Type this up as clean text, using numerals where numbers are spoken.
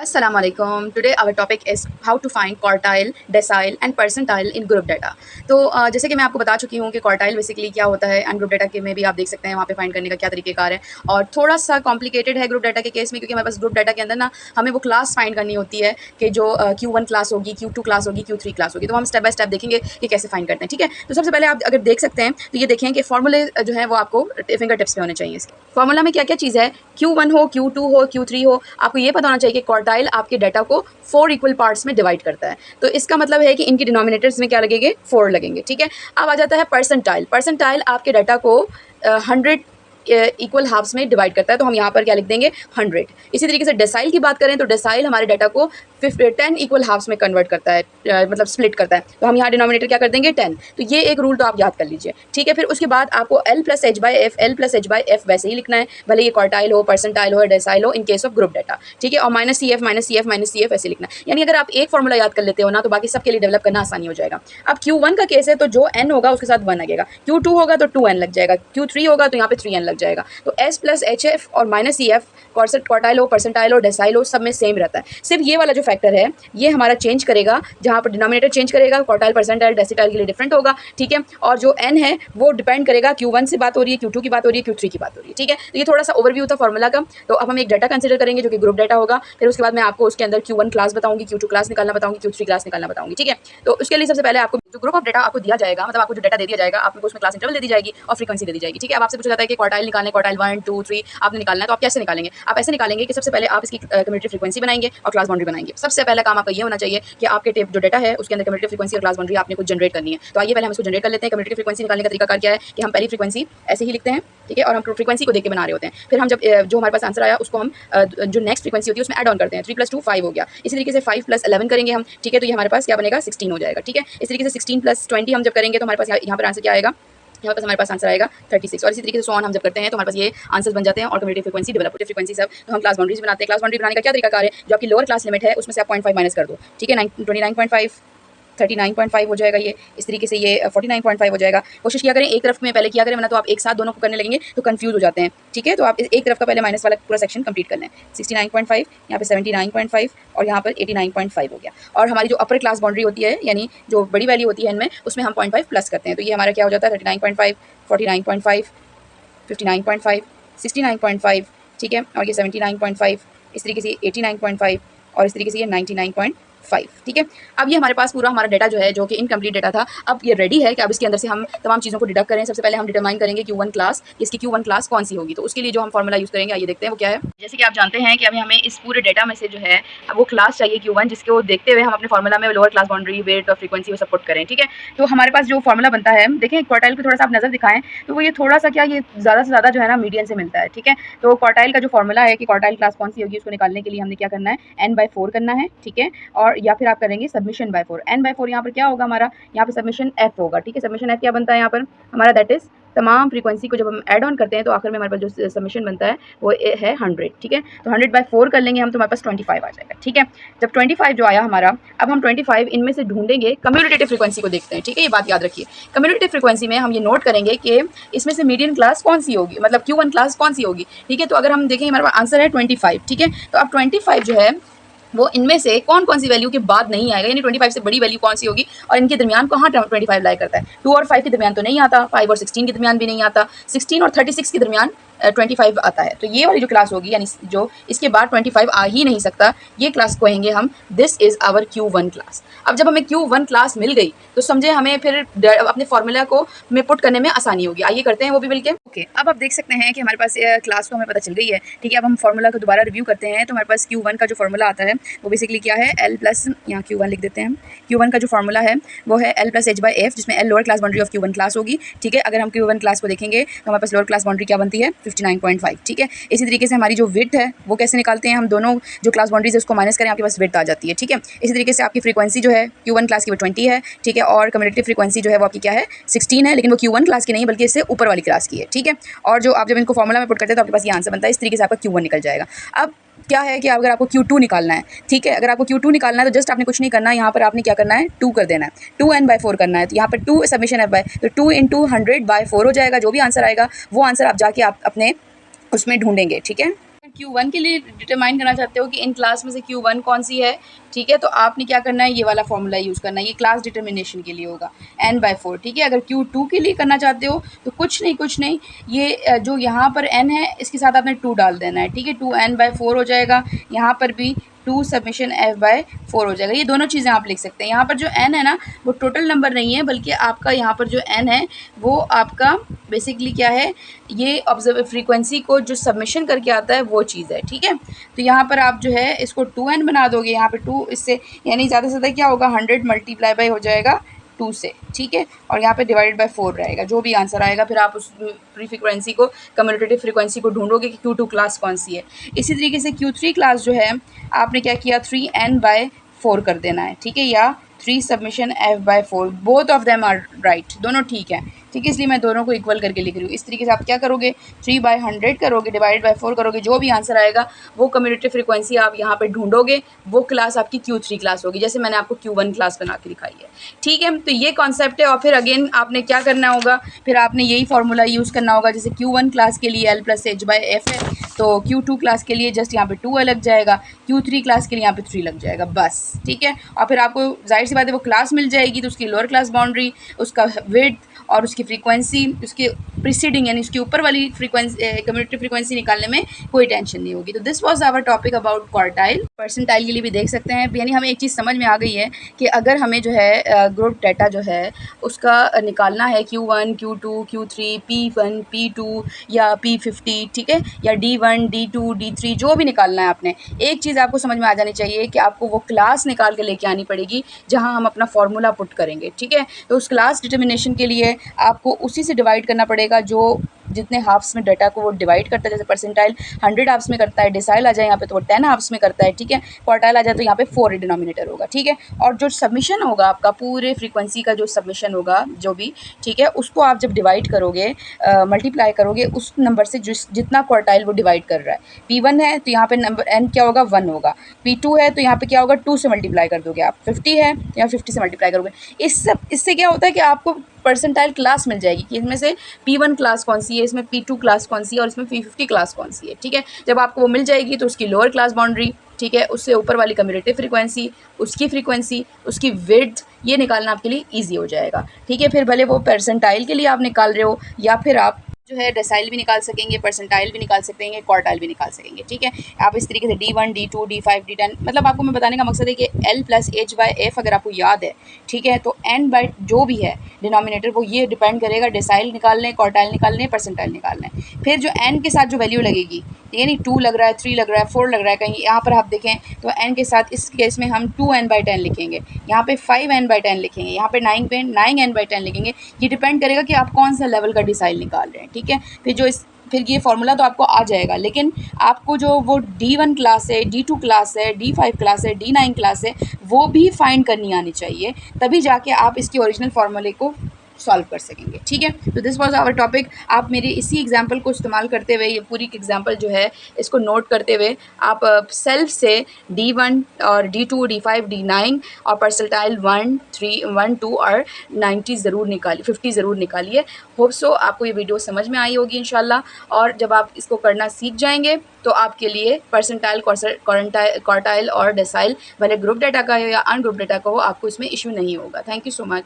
Assalamu alaikum. Today our topic is how to find quartile, decile and percentile in group data. तो जैसे कि मैं आपको बता चुकी हूँ कि quartile बेसिकली क्या होता है एंड ग्रुप डाटा के में भी आप देख सकते हैं वहाँ पे फाइंड करने का क्या तरीकेकार है। और थोड़ा सा कॉम्प्लिकेटेड है ग्रुप डाटा के केस में, क्योंकि हमारे पास ग्रुप डाटा के अंदर ना हमें वो क्लास फाइंड करनी होती है कि जो Q1 क्लास होगी, Q2 क्लास होगी, Q3 क्लास होगी। तो हम स्टेप बाय स्टेप देखेंगे कि कैसे फाइंड करते हैं। ठीक है, तो सबसे पहले आप अगर देख सकते हैं तो ये देखें कि फॉर्मूले जो है वो आपको फिंगर टिप्स पे होने चाहिए। इसके फॉर्मूला में क्या क्या चीज़ है, Q1 हो, Q2 हो, Q3 हो, आपको ये पता होना चाहिए कि क्वार्टाइल आपके डाटा को 4 इक्वल पार्ट्स में डिवाइड करता है। तो इसका मतलब है कि इनके डिनोमिनेटर्स में क्या लगेंगे, 4 लगेंगे। ठीक है, अब आ जाता है परसेंटाइल। परसेंटाइल आपके डाटा को 100 इक्वल हाफ्स में डिवाइड करता है, तो हम यहाँ पर क्या लिख देंगे, 100। इसी तरीके से डेसाइल की बात करें तो डेसाइल हमारे डाटा को 10 इक्वल हाफ्स में कन्वर्ट करता है, मतलब स्प्लिट करता है। तो हम यहाँ डिनोमिनेटर क्या कर देंगे, 10। तो ये एक रूल तो आप याद कर लीजिए। ठीक है, फिर उसके बाद आपको L plus H by F वैसे ही लिखना है, भले ये क्वार्टाइल हो, परसेंटाइल हो, डेसाइल हो, in case of group data. ठीक है, और माइनस सी एफ ऐसे लिखना है। यानी अगर आप एक फॉर्मूला याद कर लेते हो ना तो बाकी सबके लिए डेवलप करना आसानी हो जाएगा। अब Q1 का केस है तो जो n होगा उसके साथ 1 लगेगा, Q2 होगा तो 2n लग जाएगा, Q3 होगा तो यहाँ पे 3n लग जाएगा। तो S प्लस एच एफ और माइनस सी एफ क्वार्टाइल हो, परसेंटाइल हो, डेसाइल हो, सब में सेम रहता है। सिर्फ ये वाला जो फैक्टर है ये हमारा चेंज करेगा, जहाँ पर डिनोमिनेटर चेंज करेगा, क्वार्टाइल, परसेंटाइल, डेसिटाइल के लिए डिफरेंट होगा। ठीक है, और जो n है वो डिपेंड करेगा Q1 से बात हो रही है, Q2 की बात हो रही है, Q3 की बात हो रही है। ठीक है, तो ये थोड़ा सा ओवरव्यू था फॉर्मूला का। तो अब हम एक डाटा कंसिडर करेंगे जो कि ग्रुप डाटा होगा। फिर उसके बाद मैं आपको उसके अंदर Q1 क्लास बताऊंगी, Q2 क्लास निकालना बताऊंगी, Q3 क्लास निकालना बताऊंगी। ठीक है, तो उसके लिए सबसे पहले आपको जो ग्रुप ऑफ डाटा आपको दिया जाएगा, मतलब आपको जो डाटा दे दिया जाएगा, आपको उसमें क्लास इंटरवल दे दी जाएगी और फ्रीक्वेंसी दे दी जाएगी। ठीक है, अब आपसे पूछा जाता है कि क्वार्टाइल निकालने, क्वार्टाइल 1 2 3 आपने निकालना है, तो आप कैसे निकालेंगे? आप ऐसे निकालेंगे कि सबसे पहले आप इसकी कम्युनिटी फ्रीक्वेंसी बनाएंगे और क्लास बाउंड्री बनाएंगे। सबसे पहला काम आपका ये होना चाहिए कि आपके टेप जो डाटा है उसके अंदर कम्युनिटी फ्रीक्वेंसी और क्लास बाउंड्री आपने कुछ जनरेट करनी है। तो आइए पहले हम इसको जनरेट कर लेते हैं। कम्युनिटी फ्रीक्वेंसी निकालने का तरीका क्या है कि हम पहली फ्रीक्वेंसी ऐसे ही लिखते हैं। ठीक है, और हम फ्रीक्वेंसी को देख के बना रहे होते हैं। फिर हम जब जो हमारे पास आंसर आया उसको हम जो नेक्स्ट फ्रीक्वेंसी होती है उसमें ऐड ऑन करते हैं। 3 + 2 5 हो गया। इसी तरीके से 5 + 11 करेंगे हम। ठीक है, तो ये हमारे पास क्या बनेगा, 16 हो जाएगा। ठीक है, इस तरीके से 16 + 20 हम जब करेंगे तो हमारे पास यहाँ पर आंसर क्या आएगा, यहाँ पर हमारे पास आंसर आएगा 36। और इसी तरीके से सो ऑन हम जब करते हैं तो हमारे पास ये आंसर्स बन जाते हैं और कम्युनिटी फ्रीक्वेंसी डेवलप होती है। फ्रीक्वेंसी सब तो हम क्लास बाउंड्रीज बनाते हैं। क्लास बाउंड्री बनाने का क्या तरीका है, जो आपकी लोअर क्लास लिमिट है उसमें से आप 0.5 माइनस कर दो। ठीक है, 29.5 39.5 हो जाएगा। ये इस तरीके से ये 49.5 हो जाएगा। कोशिश किया करें एक तरफ में पहले किया करें, वरना तो आप एक साथ दोनों को करने लगेंगे तो कंफ्यूज हो जाते हैं। ठीक है, तो आप एक तरफ का पहले माइनस वाला पूरा सेक्शन कंप्लीट कर लें। 69.5, यहाँ पे 79.5 और यहाँ पर 89.5 हो गया। और हमारी जो अपर क्लास बाउंड्री होती है, यानी जो बड़ी वैल्यू होती है इनमें, उसमें हम 0.5 प्लस करते हैं। तो ये हमारा क्या हो जाता है, 39.5, 49.5, 59.5, 69.5। ठीक है, और ये 79.5, इस तरीके से 89.5 और इस तरीके से ये 99.5। ठीक है, अब ये हमारे पास पूरा हमारा डाटा जो है, जो कि इनकम्प्लीट डाटा था, अब ये रेडी है कि अब इसके अंदर से हम तमाम चीज़ों को डिडक्ट करें। सबसे पहले हम डिटरमाइन करेंगे Q1 क्लास, इसकी Q1 क्लास कौन सी होगी। तो उसके लिए जो हम फॉर्मूला यूज़ करेंगे, आइए देखते हैं वो क्या है। जैसे कि आप जानते हैं कि अभी हमें इस पूरे डाटा में से जो है वो क्लास चाहिए Q1, जिसको देखते हुए हम अपने फॉर्मूला में लोअर क्लास बाउंड्री, वेट और फ्रीक्वेंसी को सपोर्ट करें। ठीक है, तो हमारे पास जो फॉर्मूला बनता है, देखें क्वार्टाइल को थोड़ा सा आप नजर दिखाएं तो वो ये थोड़ा सा क्या, ये ज़्यादा से ज़्यादा जो है ना मीडियन से मिलता है। ठीक है, तो क्वार्टाइल का जो फॉर्मूला है कि क्वार्टाइल क्लास कौन सी होगी, उसको निकालने के लिए हमने क्या करना है, n/4 करना है। ठीक है, और या फिर आप करेंगे सबमिशन बाय 4। n/4 यहाँ पर क्या होगा हमारा, यहाँ पे सबमिशन f होगा। ठीक है, सबमिशन f क्या बनता है यहाँ पर हमारा, दैट इज तमाम फ्रीक्वेंसी को जब हम ऐड ऑन करते हैं तो आखिर में हमारे पास जो सबमिशन बनता है वो है 100। ठीक है, तो 100/4 कर लेंगे हम तो हमारे पास 25 आ जाएगा। ठीक है, जब 25 जो आया हमारा, अब हम 25 इनमें से ढूंढेंगे, कम्यूटेटिव फ्रीक्वेंसी को देखते हैं। ठीक है, ये बात याद रखिए। कम्यूटेटिव फ्रीक्वेंसी में हम ये नोट करेंगे कि इसमें से मीडियन क्लास कौन सी होगी, मतलब Q1 क्लास कौन सी होगी। ठीक है, तो अगर हम देखें हमारे पास आंसर है 25। ठीक है, तो अब 25 जो है वो इनमें से कौन कौन सी वैल्यू के बाद नहीं आएगा, यानी 25 से बड़ी वैल्यू कौन सी होगी और इनके दरमियान कहाँ 25 लाई करता है। 2 और 5 के दरमियान तो नहीं आता, 5 और 16 के दरमियान भी नहीं आता, 16 और 36 के दरमियान 25 आता है। तो ये वाली जो क्लास होगी, यानी जो इसके बाद 25 आ ही नहीं सकता, ये क्लास कहेंगे हम this is our Q1 class. अब जब हमें Q1 क्लास मिल गई तो समझे हमें फिर अपने फॉर्मूला को में पुट करने में आसानी होगी। आइए करते हैं वो भी मिलके। ओके, अब आप देख सकते हैं कि हमारे पास क्लास को हमें पता चल गई है। ठीक है, अब हम फॉर्मूला को दोबारा रिव्यू करते हैं। तो हमारे पास Q1 का जो फॉर्मूला आता है वो बेसिकली क्या है, L प्लस, यहाँ Q1 लिख देते हैं। Q1 का जो फॉर्मूला है वो है L प्लस h/f, जिसमें L lower class boundary of Q1 class होगी। ठीक है, अगर हम Q1 क्लास को देखेंगे तो हमारे पास लोअर क्लास बाउंड्री क्या बनती है, 59.5। ठीक है, इसी तरीके से हमारी जो विड्थ है वो कैसे निकालते हैं, हम दोनों जो क्लास बाउंड्रीज है उसको माइनस करें, आपके पास विड्थ आ जाती है। ठीक है, इसी तरीके से आपकी फ्रीक्वेंसी जो है Q1 क्लास की वो 20 है। ठीक है, और कम्युनिटी फ्रीक्वेंसी जो है वो आपकी क्या है, 16 है, लेकिन वो Q1 क्लास की नहीं बल्कि इससे ऊपर वाली क्लास की है। ठीक है, और जो आप जब इनको फॉर्मूला में पुट करते हैं तो आपके पास ये आंसर बनता है। इस तरीके से आपका Q1 निकल जाएगा। अब क्या है कि अगर आपको Q2 निकालना है, ठीक है, अगर आपको Q2 निकालना है तो जस्ट आपने कुछ नहीं करना है, यहाँ पर आपने क्या करना है, 2 कर देना है, 2n/4 करना है। तो यहाँ पर 2 सबमिशन f/, तो 2 × 100/4 हो जाएगा। जो भी आंसर आएगा वो आंसर आप जाके आप अपने उसमें ढूंढेंगे। ठीक है, Q1 के लिए डिटरमाइन करना चाहते हो कि इन क्लास में से Q1 कौन सी है, ठीक है, तो आपने क्या करना है, ये वाला फॉर्मूला यूज़ करना है, ये क्लास डिटर्मिनेशन के लिए होगा n/4, ठीक है। अगर Q2 के लिए करना चाहते हो तो कुछ नहीं, ये जो यहाँ पर n है इसके साथ आपने 2 डाल देना है, ठीक है, 2n/4 हो जाएगा। यहाँ पर भी 2 सबमिशन f/4 हो जाएगा। ये दोनों चीज़ें आप लिख सकते हैं। यहाँ पर जो n है ना वो टोटल नंबर नहीं है, बल्कि आपका यहाँ पर जो n है वो आपका बेसिकली क्या है, ये ऑब्जर्व फ्रीक्वेंसी को जो सबमिशन करके आता है वो चीज़ है, ठीक है। तो यहाँ पर आप जो है इसको 2n बना दोगे, यहाँ पे 2 इससे यानी ज़्यादा से ज़्यादा क्या होगा 100 मल्टीप्लाई बाई हो जाएगा 2 से, ठीक है, और यहाँ पे डिवाइडेड बाय 4 रहेगा। जो भी आंसर आएगा फिर आप उस फ्रीक्वेंसी को, कम्यूटेटिव फ्रीक्वेंसी को ढूंढोगे कि Q2 क्लास कौन सी है। इसी तरीके से Q3 क्लास जो है आपने क्या किया 3n/4 कर देना है, ठीक है, या 3 submission f/4, both of them are right, दोनों ठीक है, ठीक है, इसलिए मैं दोनों को इक्वल करके लिख रही हूँ। इस तरीके से आप क्या करोगे 3/100 करोगे, डिवाइड बाय 4 करोगे, जो भी आंसर आएगा वो कम्यूटेटिव फ्रीक्वेंसी आप यहाँ पे ढूंढोगे, वो क्लास आपकी Q3 क्लास होगी, जैसे मैंने आपको Q1 क्लास बना के दिखाई है, ठीक है। तो ये कॉन्सेप्ट है। और फिर अगेन आपने क्या करना होगा, फिर आपने यही फार्मूला यूज़ करना होगा। जैसे Q1 क्लास के लिए L+H/F है, तो Q2 क्लास के लिए जस्ट यहाँ पे 2 लग जाएगा, Q3 क्लास के लिए यहाँ पे 3 लग जाएगा, बस, ठीक है। और फिर आपको जाहिर सी बात है वो क्लास मिल जाएगी, तो उसकी लोअर क्लास बाउंड्री, उसका विड्थ और उसकी फ्रीक्वेंसी, उसके प्रीसीडिंग यानी उसके ऊपर वाली फ्रीक्वेंसी, कम्यूटेटिव फ्रीक्वेंसी निकालने में कोई टेंशन नहीं होगी। तो this was our topic about quartile. Percentile के लिए भी देख सकते हैं, यानी हमें एक चीज़ समझ में आ गई है कि अगर हमें जो है ग्रुप डाटा जो है उसका निकालना है Q1, Q2, Q3, P1, P2 या P50, ठीक है, या D1, D2, D3, जो भी निकालना है आपने, एक चीज़ आपको समझ में आ जानी चाहिए कि आपको वो क्लास निकाल के लेके आनी पड़ेगी जहाँ हम अपना फॉर्मूला पुट करेंगे, ठीक है। तो उस क्लास डिटर्मिनेशन के लिए आपको उसी से डिवाइड करना पड़ेगा जो जितने हाफ्स में डाटा को वो डिवाइड करता है। जैसे परसेंटाइल 100 हाफ्स में करता है, डिसाइल आ जाए यहाँ पे तो वो 10 हाफ्स में करता है, ठीक है, क्वार्टाइल आ जाए तो यहाँ पे 4 डिनोमिनेटर होगा, ठीक है। और जो सबमिशन होगा आपका पूरे फ्रीक्वेंसी का जो सबमिशन होगा जो भी, ठीक है, उसको आप जब डिवाइड करोगे, मल्टीप्लाई करोगे उस नंबर से जितना क्वार्टाइल वो डिवाइड कर रहा है। P1 है तो यहाँ पे नंबर n क्या होगा 1 होगा, P2 है तो यहाँ पे क्या होगा 2 से मल्टीप्लाई कर दोगे आप, 50 है तो यहाँ 50 से मल्टीप्लाई करोगे। इससे क्या होता है कि आपको परसेंटाइल क्लास मिल जाएगी कि इसमें से P1 क्लास कौन सी है, इसमें P2 क्लास कौन सी है और इसमें P50 क्लास कौन सी है, ठीक है। जब आपको वो मिल जाएगी तो उसकी लोअर क्लास बाउंड्री, ठीक है, उससे ऊपर वाली कम्यूटेटिव फ्रीक्वेंसी, उसकी फ्रीक्वेंसी, उसकी विड्थ, ये निकालना आपके लिए ईजी हो जाएगा, ठीक है। फिर भले वो परसेंटाइल के लिए आप निकाल रहे हो या फिर आप जो है डेसाइल भी निकाल सकेंगे, परसेंटाइल भी निकाल सकेंगे, क्वार्टाइल भी निकाल सकेंगे, ठीक है। आप इस तरीके से D1, D2, D5, D10, मतलब आपको मैं बताने का मकसद है कि L+H/F अगर आपको याद है, ठीक है, तो n बाय जो भी है डिनोमिनेटर वो ये डिपेंड करेगा डेसाइल निकालने, क्वार्टाइल निकालने, परसेंटाइल निकालने। फिर जो n के साथ जो वैल्यू लगेगी, यानी 2 लग रहा है, 3 लग रहा है, 4 लग रहा है, कहीं यहाँ पर आप देखें तो n के साथ इस केस में हम 2n/10 लिखेंगे, यहाँ पे 5n/10 लिखेंगे, यहाँ पे 9n/10 लिखेंगे। ये डिपेंड करेगा कि आप कौन सा लेवल का डिसाइल निकाल रहे हैं, ठीक है। फिर ये फार्मूला तो आपको आ जाएगा, लेकिन आपको जो वो D1 क्लास है, D2 क्लास है, D5 क्लास है, D9 क्लास है, वो भी फाइंड करनी आनी चाहिए, तभी जाके आप इसके ओरिजिनल फार्मूले को सॉल्व कर सकेंगे, ठीक है। तो दिस वाज आवर टॉपिक। आप मेरी इसी एग्जांपल को इस्तेमाल करते हुए, ये पूरी एग्जांपल जो है इसको नोट करते हुए आप सेल्फ से D1 और D2, D5, D9 और परसेंटाइल 1, 3, 1, 2 और 90 ज़रूर निकालिए, 50 ज़रूर निकालिए। होप सो आपको ये वीडियो समझ में आई होगी इंशाल्लाह। और जब आप इसको करना सीख जाएंगे तो आपके लिए परसेंटाइल, क्वार्टाइल और डेसाइल भले ग्रुप डाटा का हो या अनग्रुप डाटा का हो, आपको इसमें इशू नहीं होगा। Thank you so much.